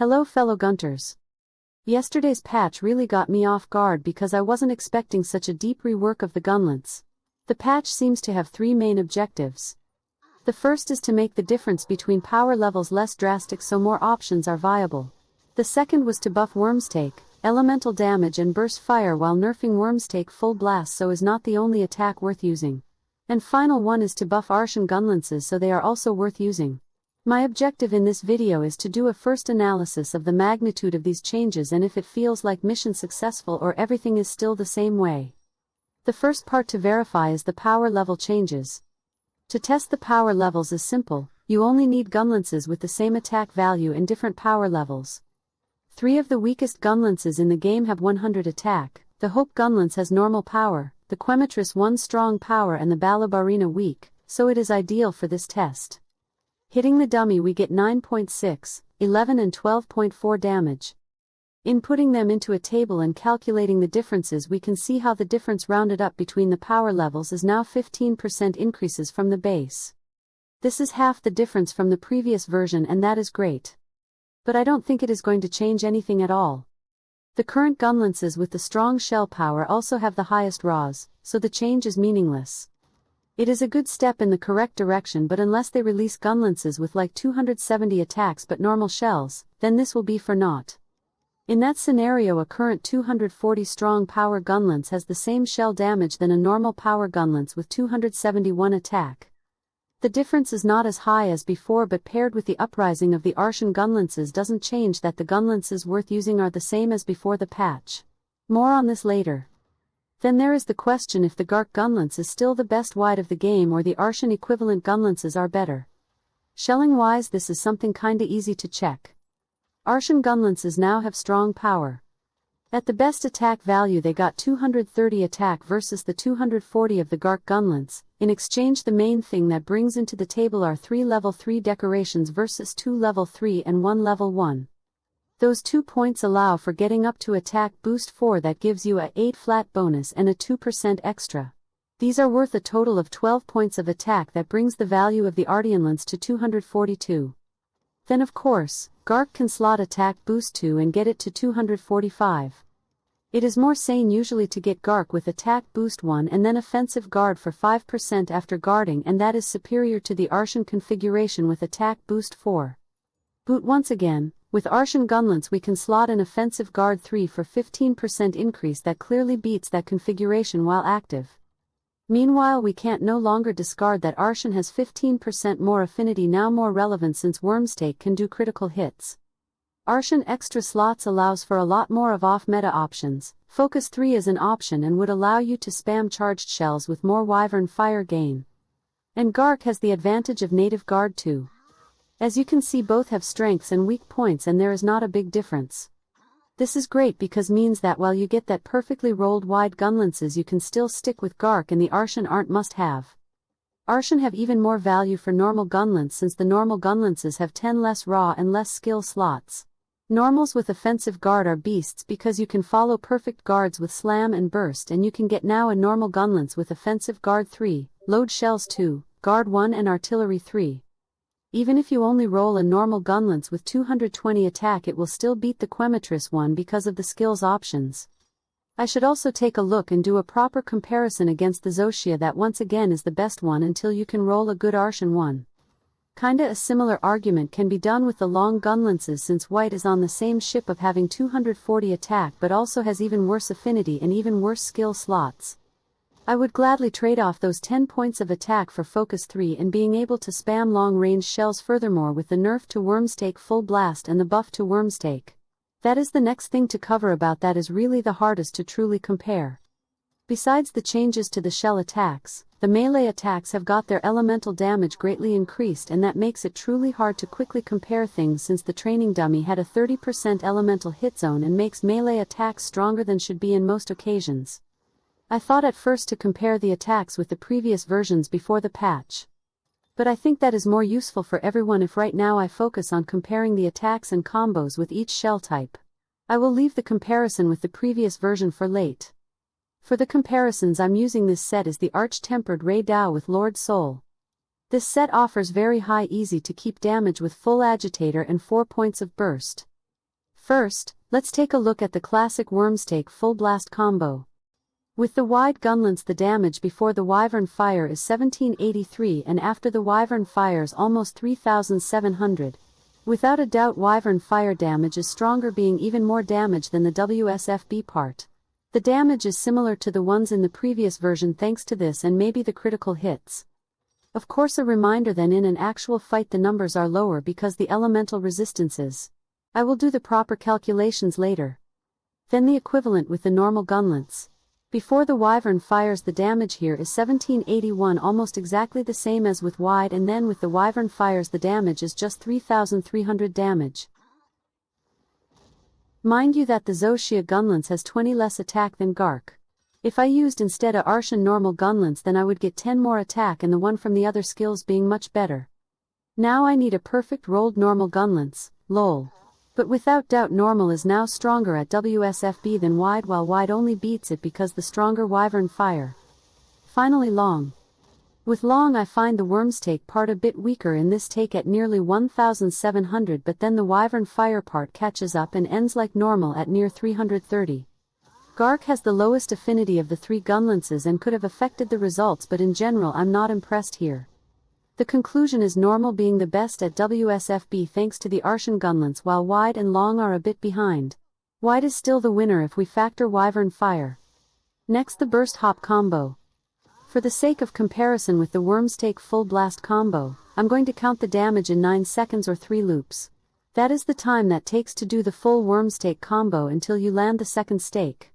Hello fellow Gunters. Yesterday's patch really got me off guard because I wasn't expecting such a deep rework of the Gunlance. The patch seems to have three main objectives. The first is to make the difference between power levels less drastic so more options are viable. The second was to buff Wormstake, elemental damage and burst fire while nerfing Wormstake full blast so is not the only attack worth using. And final one is to buff Artian Gunlances so they are also worth using. My objective in this video is to do a first analysis of the magnitude of these changes and if it feels like mission successful or everything is still the same way. The first part to verify is the power level changes. To test the power levels is simple, you only need Gunlances with the same attack value and different power levels. 3 of the weakest Gunlances in the game have 100 attack, the Hope Gunlance has normal power, the Quemetris 1 strong power and the barina weak, so it is ideal for this test. Hitting the dummy we get 9.6, 11 and 12.4 damage. Inputting them into a table and calculating the differences we can see how the difference rounded up between the power levels is now 15% increases from the base. This is half the difference from the previous version and that is great. But I don't think it is going to change anything at all. The current Gunlances with the strong shell power also have the highest RAWs, so the change is meaningless. It is a good step in the correct direction but unless they release Gunlances with like 270 attacks but normal shells, then this will be for naught. In that scenario a current 240 strong power Gunlance has the same shell damage than a normal power Gunlance with 271 attack. The difference is not as high as before but paired with the uprising of the Artian Gunlances doesn't change that the Gunlances worth using are the same as before the patch. More on this later. Then there is the question if the Gark Gunlance is still the best wide of the game or the Artian equivalent Gunlances are better. Shelling wise this is something kinda easy to check. Artian Gunlances now have strong power. At the best attack value they got 230 attack versus the 240 of the Gark Gunlance. In exchange the main thing that brings into the table are 3 level 3 decorations versus 2 level 3 and 1 level 1. Those 2 points allow for getting up to attack boost 4 that gives you a 8 flat bonus and a 2% extra. These are worth a total of 12 points of attack that brings the value of the Artian Lance to 242. Then of course, Gark can slot attack boost 2 and get it to 245. It is more sane usually to get Gark with attack boost 1 and then offensive guard for 5% after guarding and that is superior to the Artian configuration with attack boost 4. Boot once again. With Artian Gunlance we can slot an offensive guard 3 for 15% increase that clearly beats that configuration while active. Meanwhile we can't no longer discard that Artian has 15% more affinity now more relevant since Wormstake can do critical hits. Artian extra slots allows for a lot more of off-meta options, Focus 3 is an option and would allow you to spam charged shells with more wyvern fire gain. And Gark has the advantage of native guard too. As you can see both have strengths and weak points and there is not a big difference. This is great because means that while you get that perfectly rolled wide Gunlances you can still stick with Gark and the Artian aren't must have. Artian have even more value for normal Gunlance since the normal Gunlances have 10 less raw and less skill slots. Normals with offensive guard are beasts because you can follow perfect guards with slam and burst and you can get now a normal Gunlance with offensive guard 3, load shells 2, guard 1 and artillery 3. Even if you only roll a normal Gunlance with 220 attack it will still beat the Quemetris one because of the skills options. I should also take a look and do a proper comparison against the Zoshia that once again is the best one until you can roll a good Artian one. Kinda a similar argument can be done with the long Gunlances since White is on the same ship of having 240 attack but also has even worse affinity and even worse skill slots. I would gladly trade off those 10 points of attack for Focus 3 and being able to spam long-range shells furthermore with the nerf to Wormstake full blast and the buff to Wormstake. That is the next thing to cover about that is really the hardest to truly compare. Besides the changes to the shell attacks, the melee attacks have got their elemental damage greatly increased and that makes it truly hard to quickly compare things since the training dummy had a 30% elemental hit zone and makes melee attacks stronger than should be in most occasions. I thought at first to compare the attacks with the previous versions before the patch. But I think that is more useful for everyone if right now I focus on comparing the attacks and combos with each shell type. I will leave the comparison with the previous version for late. For the comparisons I'm using this set is the Arch-Tempered Ray Dao with Lord Soul. This set offers very high easy to keep damage with full agitator and 4 points of burst. First, let's take a look at the classic Wormstake full blast combo. With the wide gunlance, the damage before the wyvern fire is 1783 and after the wyvern fires almost 3700. Without a doubt wyvern fire damage is stronger, being even more damage than the WSFB part. The damage is similar to the ones in the previous version thanks to this and maybe the critical hits. Of course, a reminder then in an actual fight the numbers are lower because the elemental resistances. I will do the proper calculations later. Then the equivalent with the normal gunlance. Before the wyvern fires the damage here is 1781, almost exactly the same as with wide, and then with the wyvern fires the damage is just 3300 damage. Mind you that the Zoshia Gunlance has 20 less attack than Gark. If I used instead a Artian normal Gunlance then I would get 10 more attack, and the one from the other skills being much better. Now I need a perfect rolled normal Gunlance, lol. But without doubt normal is now stronger at WSFB than wide, while wide only beats it because the stronger wyvern fire. Finally long. With long I find the Wormstake part a bit weaker in this take at nearly 1700, but then the wyvern fire part catches up and ends like normal at near 330. Gark has the lowest affinity of the three gunlances and could have affected the results, but in general I'm not impressed here. The conclusion is normal being the best at WSFB thanks to the Artian Gunlance, while wide and long are a bit behind. Wide is still the winner if we factor wyvern fire. Next, the burst hop combo. For the sake of comparison with the Wormstake full blast combo, I'm going to count the damage in 9 seconds or 3 loops. That is the time that takes to do the full Wormstake combo until you land the second stake.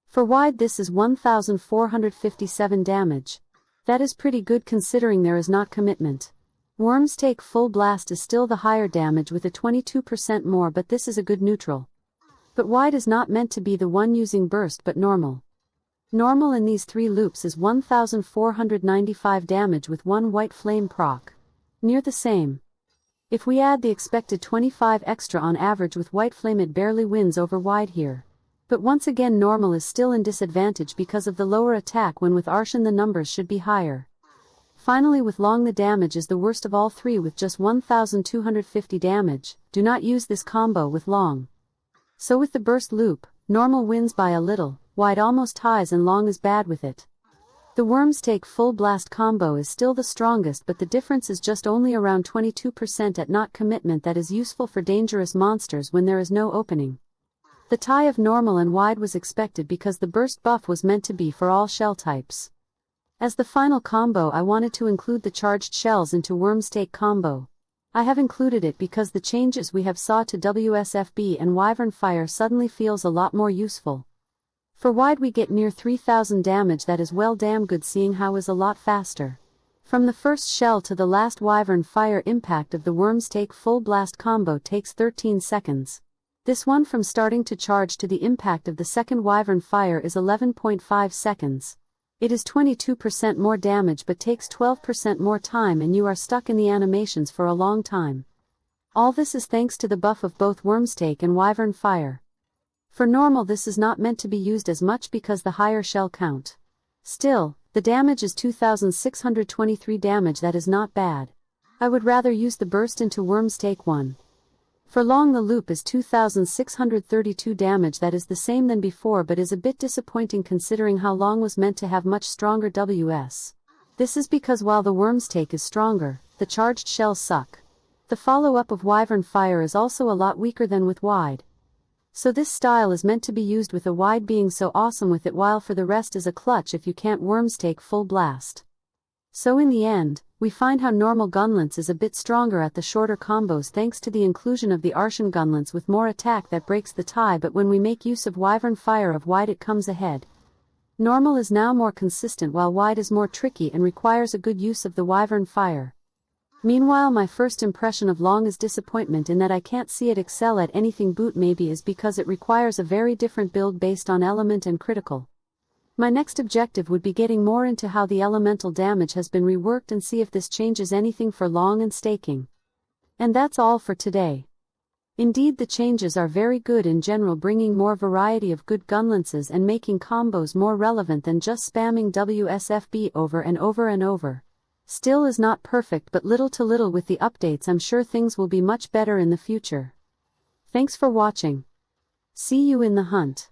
For wide this is 1457 damage. That is pretty good considering there is not commitment. Wormstake full blast is still the higher damage with a 22% more, but this is a good neutral. But wide is not meant to be the one using burst but normal. Normal in these 3 loops is 1495 damage with 1 white flame proc. Near the same. If we add the expected 25 extra on average with white flame it barely wins over wide here. But once again normal is still in disadvantage because of the lower attack, when with Artian the numbers should be higher. Finally with long the damage is the worst of all 3 with just 1250 damage. Do not use this combo with long. So with the burst loop, normal wins by a little, wide almost ties and long is bad with it. The Wormstake full blast combo is still the strongest, but the difference is just only around 22% at not commitment. That is useful for dangerous monsters when there is no opening. The tie of normal and wide was expected because the burst buff was meant to be for all shell types. As the final combo I wanted to include the charged shells into Wormstake combo. I have included it because the changes we have saw to WSFB and wyvern fire suddenly feels a lot more useful. For wide we get near 3000 damage, that is well damn good, seeing how is a lot faster. From the first shell to the last wyvern fire impact of the Wormstake full blast combo takes 13 seconds. This one from starting to charge to the impact of the second wyvern fire is 11.5 seconds. It is 22% more damage but takes 12% more time, and you are stuck in the animations for a long time. All this is thanks to the buff of both Wormstake and wyvern fire. For normal this is not meant to be used as much because the higher shell count. Still, the damage is 2623 damage, that is not bad. I would rather use the burst into Wormstake 1. For long the loop is 2632 damage, that is the same than before but is a bit disappointing considering how long was meant to have much stronger WS. This is because while the Wormstake is stronger, the charged shells suck. The follow-up of wyvern fire is also a lot weaker than with wide. So this style is meant to be used with a wide being so awesome with it, while for the rest is a clutch if you can't Wormstake full blast. So in the end, we find how normal Gunlance is a bit stronger at the shorter combos thanks to the inclusion of the Artian Gunlance with more attack that breaks the tie, but when we make use of wyvern fire of wide it comes ahead. Normal is now more consistent while wide is more tricky and requires a good use of the wyvern fire. Meanwhile my first impression of long is disappointment in that I can't see it excel at anything. Boot maybe is because it requires a very different build based on element and critical. My next objective would be getting more into how the elemental damage has been reworked and see if this changes anything for long and staking. And that's all for today. Indeed the changes are very good in general, bringing more variety of good gunlances and making combos more relevant than just spamming WSFB over and over and over. Still is not perfect, but little to little with the updates I'm sure things will be much better in the future. Thanks for watching. See you in the hunt.